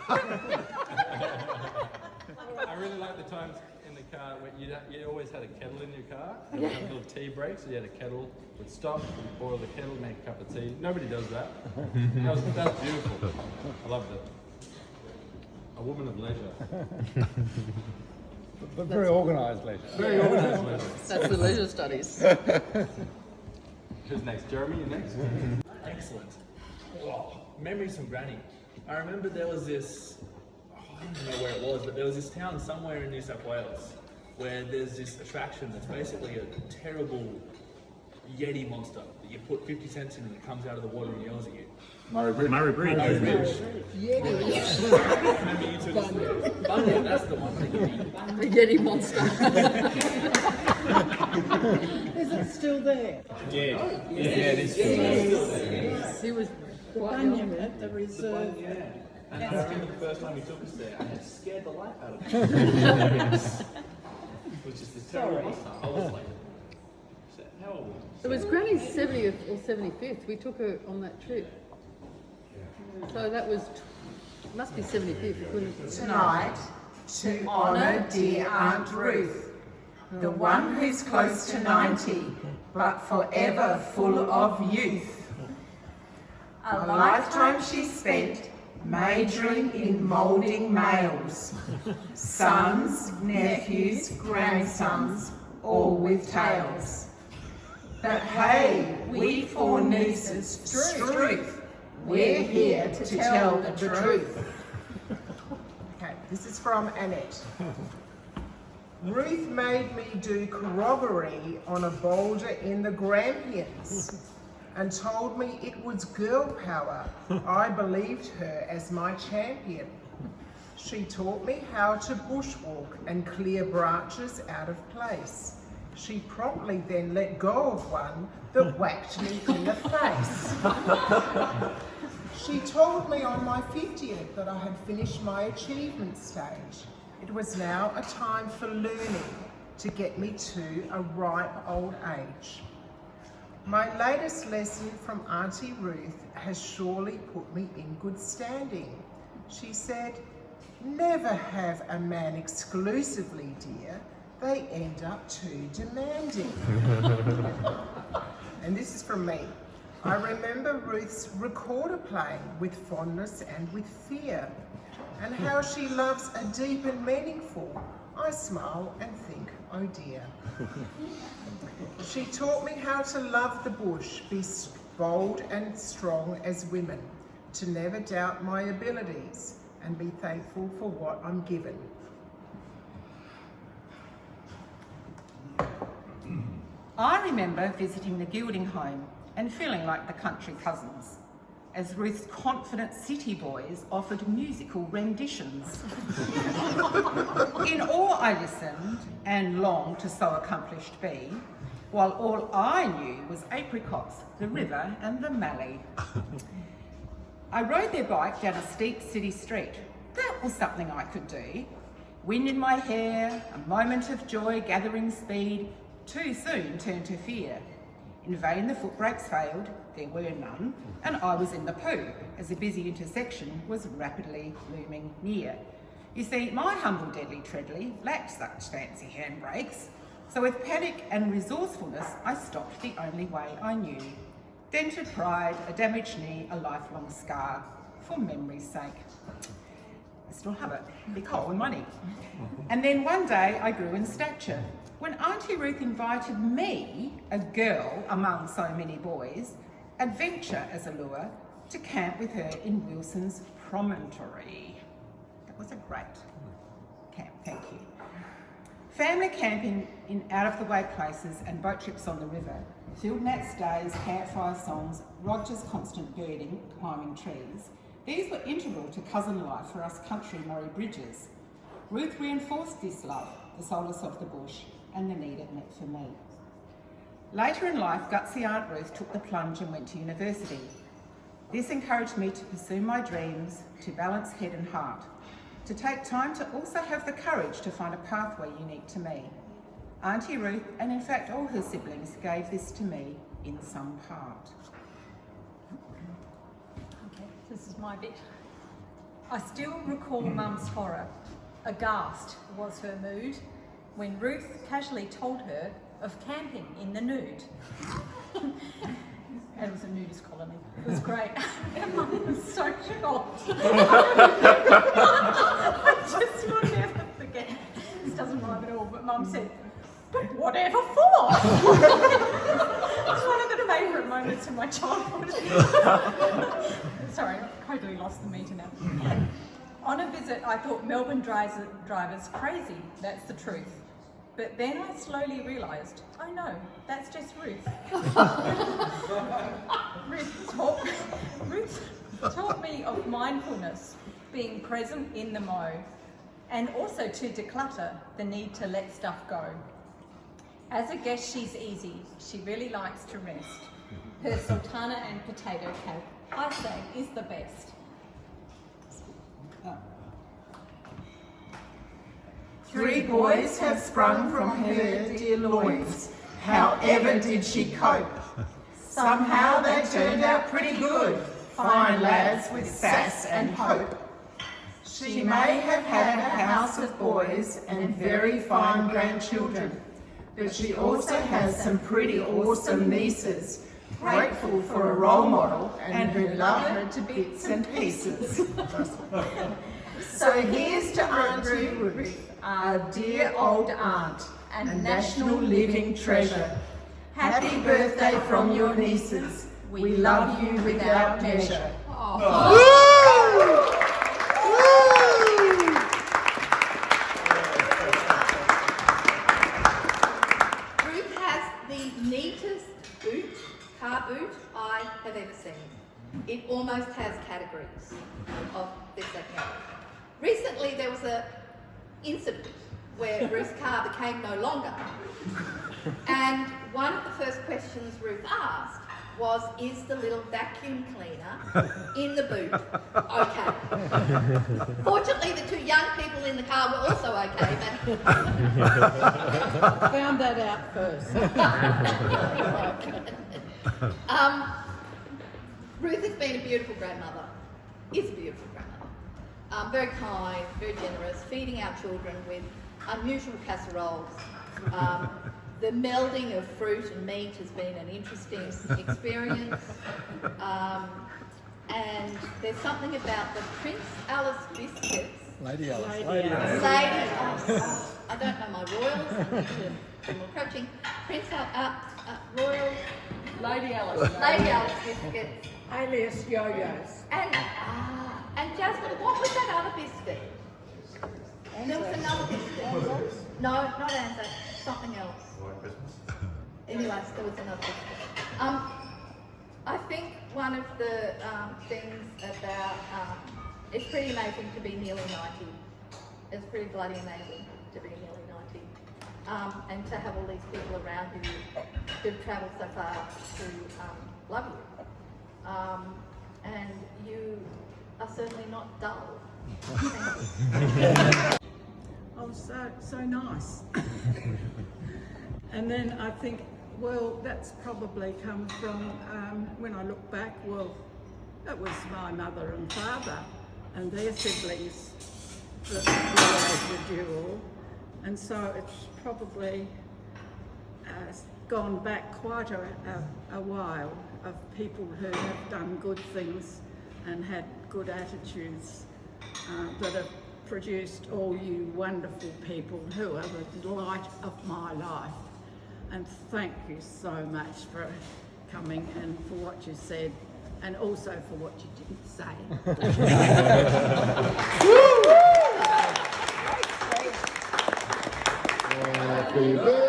I really like the times in the car where you always had a kettle in your car. And you had a little tea break, so you had a kettle, would stop, boil the kettle, make a cup of tea. Nobody does that. That was beautiful. I loved it. A woman of leisure. But very organised leisure. Very organised leisure. That's the leisure studies. Who's next? Jeremy, you next? Excellent. Oh, memories from Granny. I remember there was this, I don't know where it was, but there was this town somewhere in New South Wales where there's this attraction that's basically a terrible Yeti monster that you put 50 cents in and it comes out of the water and yells at you. Murray Bridge. Yeti. Remember you took us there? Bunyip, that's the one. The Yeti monster. Is it still there? Yeah. It is true. He was quite Bunyip young. at the reserve. Yeah. And I remember the first time you took us there, I had scared the life out of me. Which is this terrible monster. I was like, how old was It was Granny's 70th or 75th. We took her on that trip. So that was, must be 75th. It couldn't. Tonight, to honour dear Aunt Ruth, the one who's close to 90, but forever full of youth. A lifetime she spent majoring in moulding males, sons, nephews, grandsons, all with tails. But hey, we four nieces, Struth, we're here to tell the truth. Okay, this is from Annette. Ruth made me do corroboree on a boulder in the Grampians and told me it was girl power. I believed her as my champion. She taught me how to bushwalk and clear branches out of place. She promptly then let go of one that whacked me in the face. She told me on my 50th that I had finished my achievement stage. It was now a time for learning to get me to a ripe old age. My latest lesson from Auntie Ruth has surely put me in good standing. She said, never have a man exclusively, dear. They end up too demanding. And this is from me. I remember Ruth's recorder playing with fondness and with fear, and how she loves a deep and meaningful. I smile and think, oh dear. She taught me how to love the bush, be bold and strong as women, to never doubt my abilities and be thankful for what I'm given. I remember visiting the Gilding home and feeling like the country cousins, as Ruth's confident city boys offered musical renditions. In awe I listened and longed to so accomplished be, while all I knew was apricots, the river and the mallee. I rode their bike down a steep city street. That was something I could do. Wind in my hair, a moment of joy gathering speed, too soon turned to fear. In vain the foot brakes failed, there were none, and I was in the poo, as a busy intersection was rapidly looming near. You see, my humble deadly treadly lacked such fancy handbrakes, so with panic and resourcefulness, I stopped the only way I knew. Dented pride, a damaged knee, a lifelong scar, for memory's sake. I still have it, big hole in my knee. And then one day I grew in stature, when Auntie Ruth invited me, a girl among so many boys, adventure as a lure, to camp with her in Wilson's Promontory. That was a great camp, thank you. Family camping in out-of-the-way places and boat trips on the river, field Nat's days, campfire songs, Roger's constant birding, climbing trees. These were integral to cousin life for us country Murray Bridges. Ruth reinforced this love, the solace of the bush, and the need it met for me. Later in life, gutsy Aunt Ruth took the plunge and went to university. This encouraged me to pursue my dreams, to balance head and heart, to take time to also have the courage to find a pathway unique to me. Auntie Ruth, and in fact all her siblings, gave this to me in some part. Okay, this is my bit. I still recall Mum's horror. Aghast was her mood when Ruth casually told her of camping in the nude. It was a nudist colony. It was great. And Mum was so shocked. I just will never forget. This doesn't rhyme at all, but Mum said, "But whatever for?" It's one of the favourite moments of my childhood. Sorry, I've totally lost the meter now. On a visit, I thought Melbourne drivers crazy. That's the truth. But then I slowly realised, oh no, that's just Ruth. Ruth taught me of mindfulness, being present in the mo, and also to declutter, the need to let stuff go. As a guest, she's easy. She really likes to rest. Her sultana and potato cake, I say, is the best. Three boys have sprung from her dear loins. However did she cope? Somehow they turned out pretty good. Fine lads with sass and hope. She may have had a house of boys and very fine grandchildren, but she also has some pretty awesome nieces, grateful for a role model and who love her to bits and pieces. So here's to Auntie Ruth, our dear old aunt and national living treasure. Happy birthday from your nieces. We love you without measure. Ruth has the neatest car boot I have ever seen. It almost has categories of this, that, and the other. Recently there was an incident where Ruth's car became no longer, and one of the first questions Ruth asked was, is the little vacuum cleaner in the boot okay? Fortunately the two young people in the car were also okay, but Found that out first. Ruth has been a beautiful grandmother, is a beautiful grandmother. Very kind, very generous, feeding our children with unusual casseroles. The melding of fruit and meat has been an interesting experience. And there's something about the Prince Alice biscuits. Lady Alice. I don't know my royals, I need to do more coaching. Royal Lady Alice. Lady Alice biscuits. Alias yo-yos. And Jasmine, what was that other biscuit? There was another biscuit. No, not Anzac, something else. White Christmas. Anyway, there was another biscuit. I think one of the things about, it's pretty amazing to be nearly 90. It's pretty bloody amazing to be nearly 90. And to have all these people around who've travelled so far to love you. And you are certainly not dull. Oh, so nice. And then I think, well, that's probably come from, when I look back, well, that was my mother and father and their siblings that raised the dual. And so it's probably gone back quite a while of people who have done good things and had good attitudes that have produced all you wonderful people who are the delight of my life. And thank you so much for coming and for what you said, and also for what you didn't say. Happy birthday.